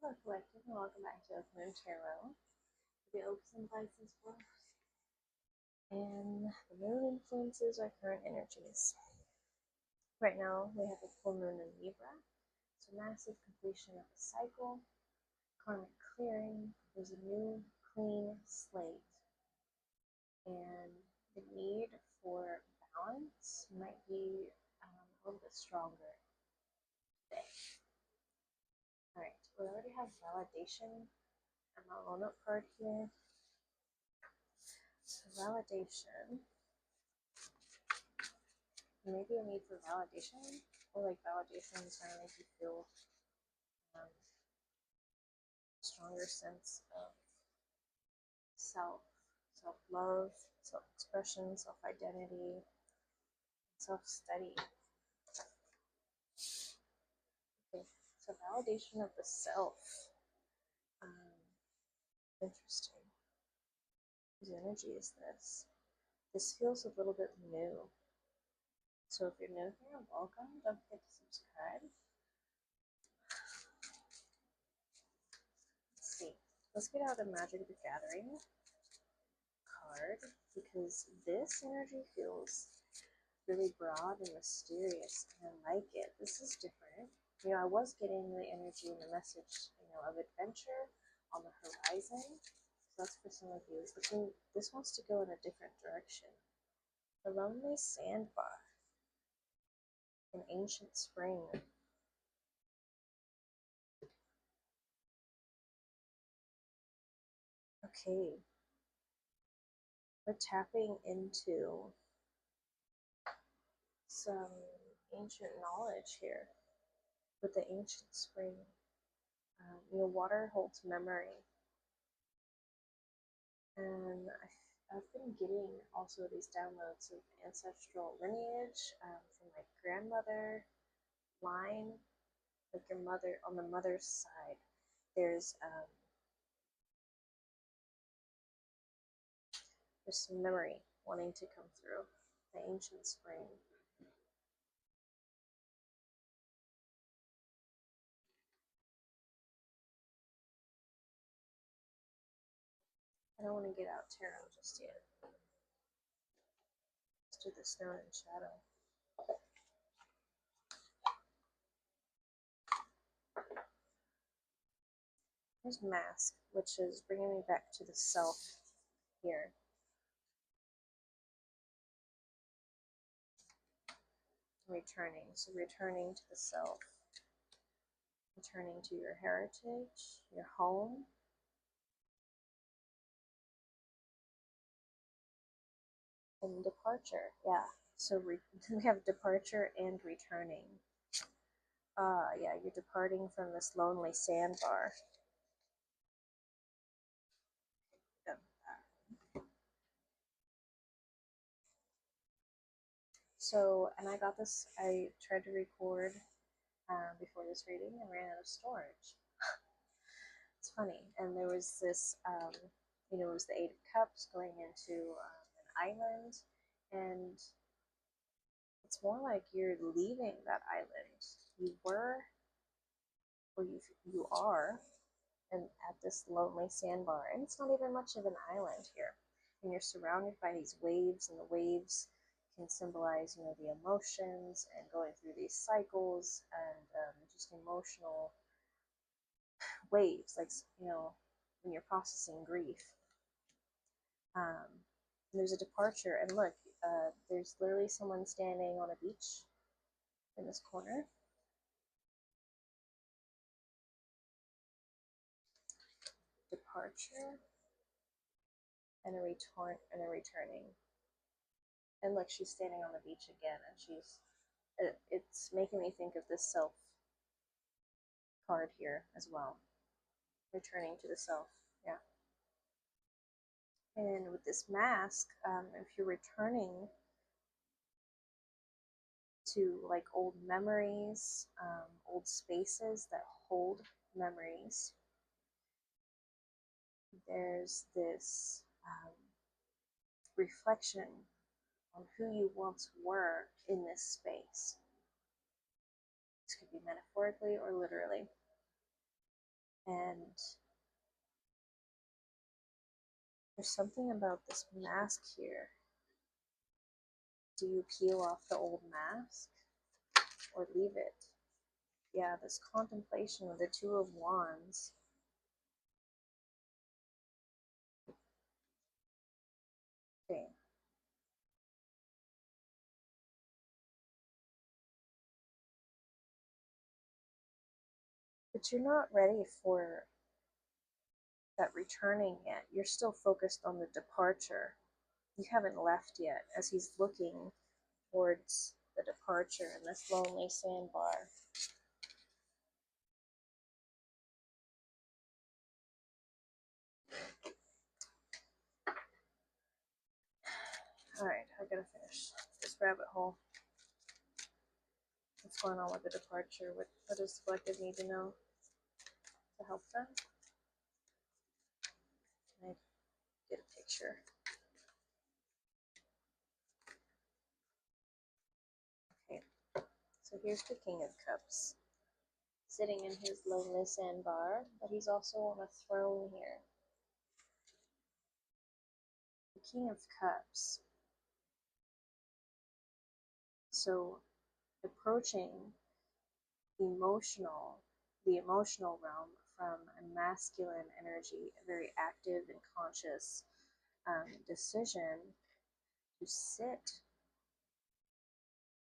Hello, Collective, and welcome back to Moon Tarot. The Opus implies for us. And the moon influences our current energies. Right now, we have a full moon in Libra. It's a massive completion of a cycle, karmic clearing. There's a new, clean slate. And the need for balance might be a little bit stronger today. Alright, we already have validation and my loan-up card here. So validation. Maybe a need for validation, or like validation is going to make you feel a stronger sense of self-love, self-expression, self-identity, self-study. Okay, so validation of the self. Interesting. Whose energy is this? This feels a little bit new. So if you're new here, welcome. Don't forget to subscribe. Let's see. Let's get out a Magic the Gathering card, because this energy feels really broad and mysterious, and I like it. This is different. You know, I was getting the energy and the message, of adventure on the horizon. So that's for some of you. But then this wants to go in a different direction. The Lonely Sandbar. An ancient spring. Okay. We're tapping into some ancient knowledge here with the ancient spring. Water holds memory. And I've been getting also these downloads of ancestral lineage from my grandmother line, like your mother on the mother's side. There's some memory wanting to come through the ancient spring. I don't want to get out tarot just yet. Let's do the stone and shadow. Here's mask, which is bringing me back to the self here. Returning, so returning to the self, returning to your heritage, your home. And departure, yeah. So we have departure and returning. Yeah, you're departing from this lonely sandbar. So, and I got this, I tried to record before this reading and ran out of storage. It's funny. And there was this, it was the Eight of Cups going into an island, and it's more like you're leaving that island. You were, or you are, and at this lonely sandbar, and it's not even much of an island here. And you're surrounded by these waves, and the waves can symbolize, the emotions and going through these cycles and just emotional waves, like, when you're processing grief. There's a departure, and look, there's literally someone standing on a beach in this corner. Departure and a returning. And look, she's standing on the beach again, and it's making me think of this self card here as well. Returning to the self, yeah. And with this mask, if you're returning to like old memories, old spaces that hold memories, there's this reflection on who you once were in this space. This could be metaphorically or literally. And there's something about this mask here. Do you peel off the old mask or leave it? Yeah, this contemplation with the Two of Wands. Okay. But you're not ready for that returning yet. You're still focused on the departure. You haven't left yet, as he's looking towards the departure in this lonely sandbar. Alright, I gotta finish this rabbit hole. What's going on with the departure? What does the collective need to know to help them? Can I get a picture? Okay, so here's the King of Cups, sitting in his lonely sandbar, but he's also on a throne here. The King of Cups. So approaching the emotional realm from a masculine energy, a very active and conscious decision to sit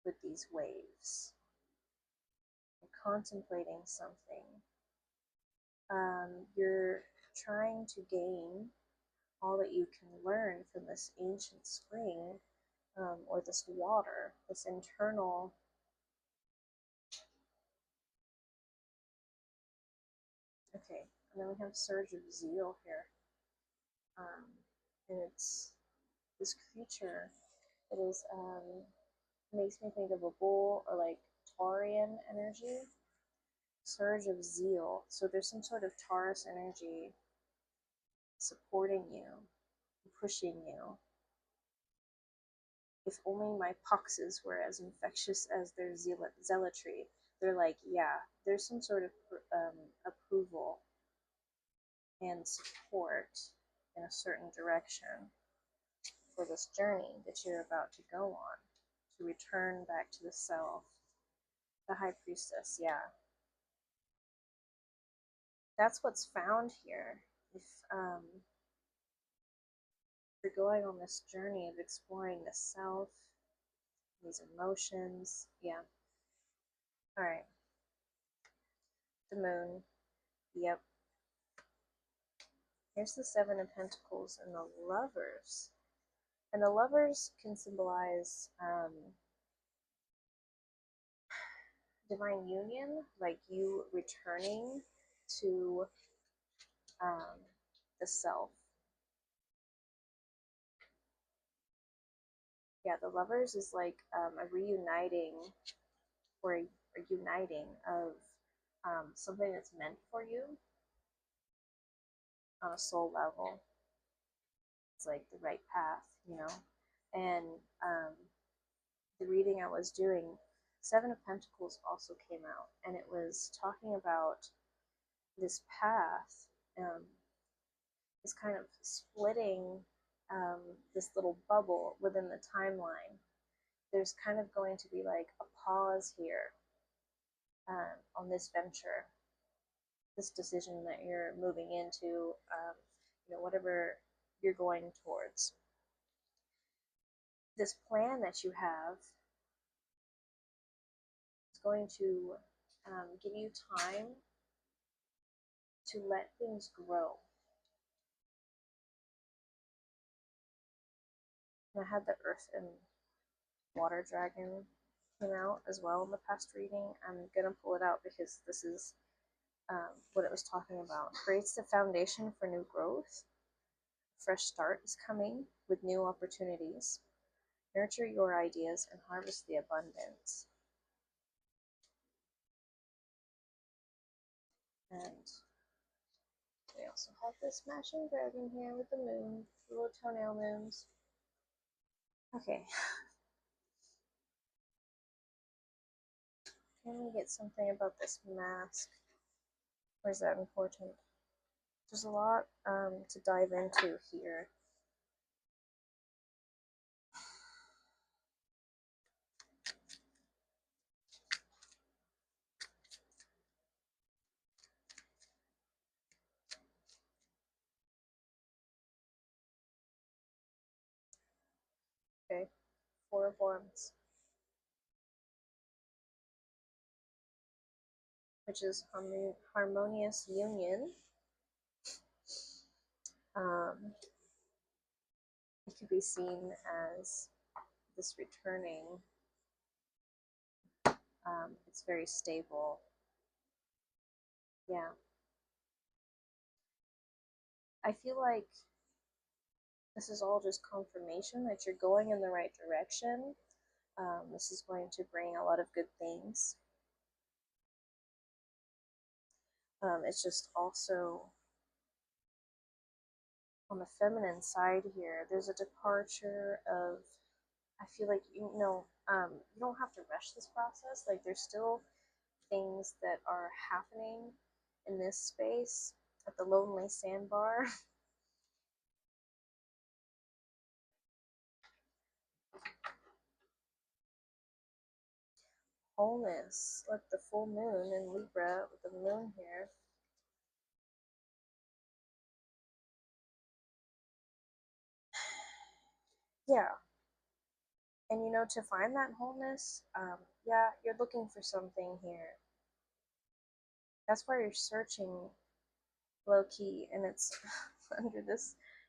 with these waves and contemplating something. You're trying to gain all that you can learn from this ancient spring, or this water, this internal. Okay, and then we have Surge of Zeal here. And it's this creature. It is, makes me think of a bull or like Taurian energy. Surge of Zeal. So there's some sort of Taurus energy supporting you, pushing you. If only my poxes were as infectious as their zealotry. They're like, yeah, there's some sort of approval and support in a certain direction for this journey that you're about to go on, to return back to the self. The High Priestess, yeah. That's what's found here. If you're going on this journey of exploring the self, these emotions, yeah. Alright. The Moon, yep. Here's the Seven of Pentacles and the Lovers. And the Lovers can symbolize divine union, like you returning to the self. Yeah, the Lovers is like a reuniting or a uniting of something that's meant for you on a soul level. It's like the right path, you know. And the reading I was doing, Seven of Pentacles also came out, and it was talking about this path, is kind of splitting this little bubble within the timeline. There's kind of going to be like a pause here on this venture, this decision that you're moving into, you know, whatever you're going towards. This plan that you have is going to give you time to let things grow. And I had the Earth and Water Dragon came out as well in the past reading. I'm gonna pull it out because this is what it was talking about. Creates the foundation for new growth. Fresh start is coming with new opportunities. Nurture your ideas and harvest the abundance. And we also have this Smashing Dragon here with the moon, the little toenail moons. Okay. Can we get something about this mask? Or is that important? There's a lot to dive into here. Okay, Four of Wands, which is harmonious union. Um, it could be seen as this returning. It's very stable. Yeah. I feel like this is all just confirmation that you're going in the right direction. This is going to bring a lot of good things. It's just also on the feminine side here, there's a departure of, I feel like, you don't have to rush this process. Like, there's still things that are happening in this space at the lonely sandbar. Wholeness, like the full moon in Libra with the moon here. Yeah, and to find that wholeness, yeah, you're looking for something here. That's why you're searching low key, and it's under this